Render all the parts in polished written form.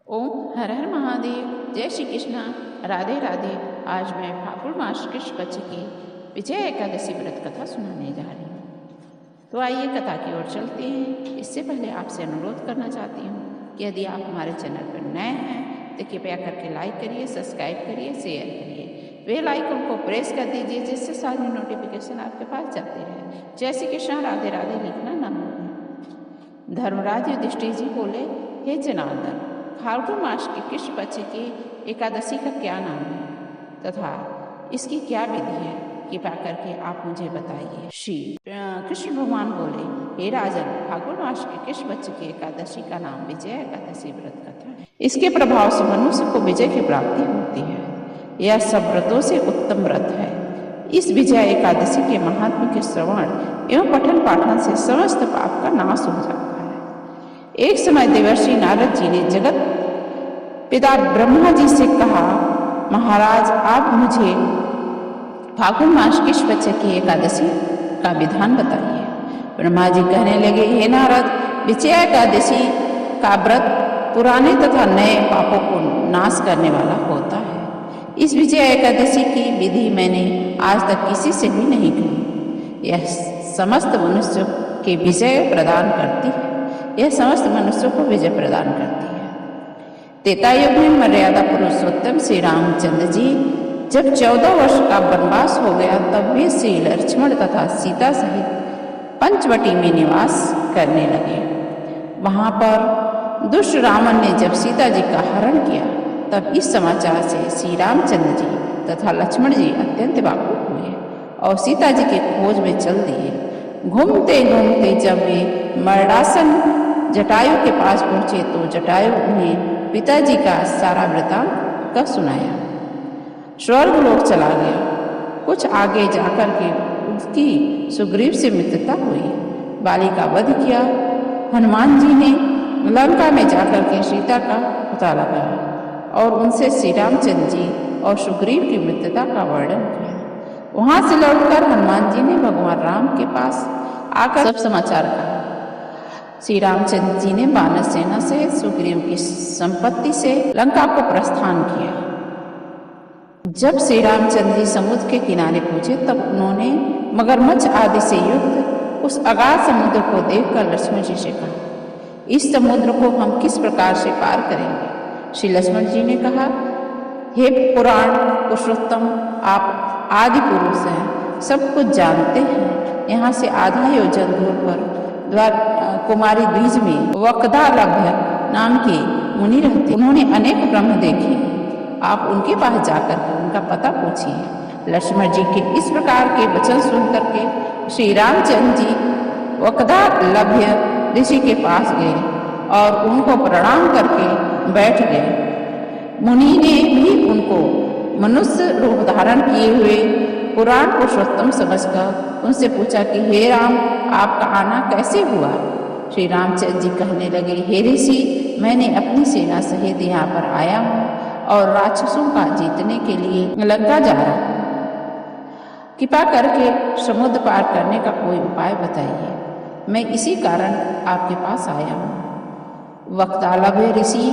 ओम हर हर महादेव। जय श्री कृष्णा। राधे राधे। आज मैं फाल्गुन मास कृष्ण पक्ष की विजय एकादशी व्रत कथा सुनाने जा रही हूँ। तो आइए कथा की ओर चलते हैं। इससे पहले आपसे अनुरोध करना चाहती हूँ कि यदि आप हमारे चैनल पर नए हैं तो कृपया करके लाइक करिए, सब्सक्राइब करिए, शेयर करिए, बेल आइकन को प्रेस कर दीजिए जिससे सारी नोटिफिकेशन आपके पास जाते रहे। जय श्री कृष्णा। राधे राधे लिखना ना भूलें। धर्मराज युधिष्ठिर जी बोले, हे जनार्दन, फाल्गुन मास की कृष्ण पक्ष की एकादशी का क्या नाम है तथा इसकी क्या विधि है, कृपया करके आप मुझे बताइए। श्री कृष्ण भगवान बोले, हे राजन, फाल्गुन मास की कृष्ण पक्ष की एकादशी का नाम विजय एकादशी व्रत कथा है। इसके प्रभाव से मनुष्य को विजय की प्राप्ति होती है। यह सब व्रतों से उत्तम व्रत है। इस विजय एकादशी के महात्म्य के श्रवण एवं पठन पाठन से समस्त पाप का नाश हो जाता है। एक समय देवर्षि नारद जी ने जगत पिता ब्रह्मा जी से कहा, महाराज आप मुझे फाल्गुन मास कृष्ण पक्ष की एकादशी का विधान बताइए। ब्रह्मा जी कहने लगे, हे नारद, विजय एकादशी का व्रत पुराने तथा नए पापों को नाश करने वाला होता है। इस विजय एकादशी की विधि मैंने आज तक किसी से भी नहीं कही। यह समस्त मनुष्यों के विजय प्रदान करती है। यह समस्त मनुष्यों को विजय प्रदान करती है। त्रेता युग में मर्यादा पुरुषोत्तम श्री रामचंद्र जी जब 14 वर्ष का वनवास हो गया तब वे श्री लक्ष्मण तथा सीता सहित पंचवटी में निवास करने लगे। वहां पर दुष्ट रावण ने जब सीता जी का हरण किया तब इस समाचार से श्री रामचंद्र जी तथा लक्ष्मण जी अत्यंत व्याकुल हुए और सीता जी की खोज में चल दिए। घूमते घूमते जब वे मरणासन जटायु के पास पहुंचे तो जटायु उन्हें पिताजी का सारा वृतांत कह सुनाया। स्वर्ग लोक चला गया। कुछ आगे जाकर के उसकी सुग्रीव से मित्रता हुई। बाली का वध किया। हनुमान जी ने लंका में जाकर के सीता का पता लगाया और उनसे श्री रामचंद्र जी और सुग्रीव की मित्रता का वर्णन किया। वहां से लौटकर हनुमान जी ने भगवान राम के पास आकर सब समाचार कहा। श्री रामचंद्र जी ने वानर सेना से सुग्रीव की संपत्ति से लंका को प्रस्थान किया। जब श्री रामचंद्र जी समुद्र के किनारे पहुंचे तब उन्होंने मगरमच्छ आदि से युक्त उस अगाध समुद्र को देखकर लक्ष्मण जी से कहा, इस समुद्र को हम किस प्रकार से पार करेंगे। श्री लक्ष्मण जी ने कहा, हे पुराण पुरुषोत्तम, आप आदि पुरुष हैं, सब कुछ जानते हैं। यहाँ से आधा योजन दूर पर कुमारी द्वीज में वक्दालभ्य नाम के मुनि रहते। उन्होंने अनेक ब्रह्म देखे। आप उनके पास जाकर के उनका पता पूछिए। लक्ष्मण जी के इस प्रकार के वचन सुन करके श्री रामचंद्र जी वक्दालभ्य ऋषि के पास गए और उनको प्रणाम करके बैठ गए। मुनि ने भी उनको मनुष्य रूप धारण किए हुए पुराण पुरुषोत्तम समझकर उनसे पूछा कि हे राम, आपका आना कैसे हुआ। श्री रामचंद्र जी कहने लगे, हे ऋषि, मैंने अपनी सेना सहित यहाँ पर आया हूँ और राक्षसों का जीतने के लिए लंका जा रहा हूँ। कृपा करके समुद्र पार करने का कोई उपाय बताइए। मैं इसी कारण आपके पास आया हूँ। वक्तालभ्य ऋषि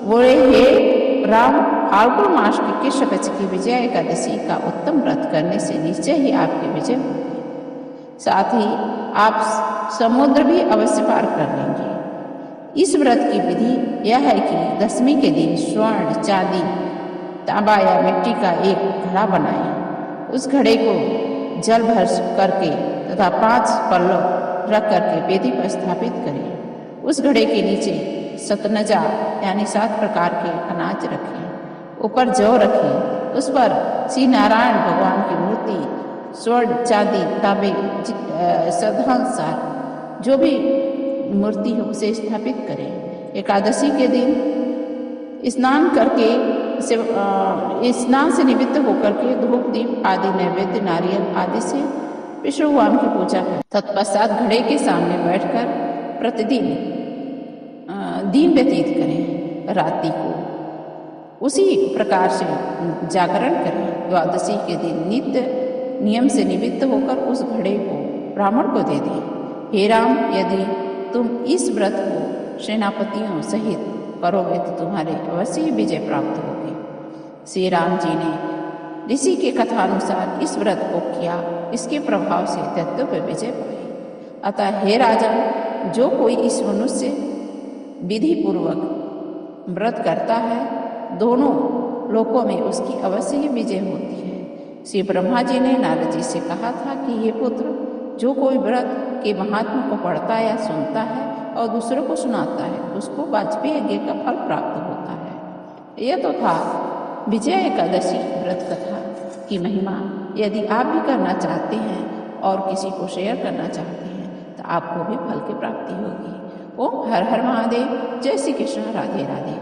बोले, हे राम, फाल्गुन मास की कृष्ण पक्ष की विजय एकादशी का उत्तम व्रत करने से निश्चय ही आपकी विजय होगी। साथ ही आप समुद्र भी अवश्य पार कर लेंगे। इस व्रत की विधि यह है कि दशमी के दिन स्वर्ण, चांदी, तांबा या मिट्टी का एक घड़ा बनाएं। उस घड़े को जल भर करके तथा 5 पल्लव रख करके वेदी पर स्थापित करें। उस घड़े के नीचे सतनजा यानी 7 प्रकार के अनाज रखें। ऊपर जौ रखें। उस पर श्री नारायण भगवान की मूर्ति स्वर्ण, चांदी, तांबे सदनुसार जो भी मूर्ति हो उसे स्थापित करें। एकादशी के दिन स्नान करके स्नान से निवृत्त होकर के धूप, दीप आदि नैवेद्य, नारियल आदि से विष्णु भगवान की पूजा करें। तत्पश्चात घड़े के सामने बैठकर प्रतिदिन दिन व्यतीत करें। रात्रि को उसी प्रकार से जागरण करें। द्वादशी के दिन नित्य नियम से निवृत्त होकर उस घड़े को ब्राह्मण को दे दें। हे राम, यदि तुम इस व्रत को सेनापतियों सहित करोगे तो तुम्हारे अवश्य ही विजय प्राप्त होगी। श्री राम जी ने ऋषि के कथानुसार इस व्रत को किया, इसके प्रभाव से दैत्यों पर विजय पाई। अतः हे राजन, जो कोई इस मनुष्य विधि पूर्वक व्रत करता है, दोनों लोकों में उसकी अवश्य ही विजय होती है। श्री ब्रह्मा जी ने नारद जी से कहा था कि ये पुत्र, जो कोई व्रत के महात्मा को पढ़ता या सुनता है और दूसरों को सुनाता है, उसको वाजपेयी यज्ञ का फल प्राप्त होता है। यह तो था विजय एकादशी व्रत कथा की महिमा। यदि आप भी करना चाहते हैं और किसी को शेयर करना चाहते हैं तो आपको भी फल की प्राप्ति होगी। ओम हर हर महादेव। जय श्री कृष्ण। राधे राधे।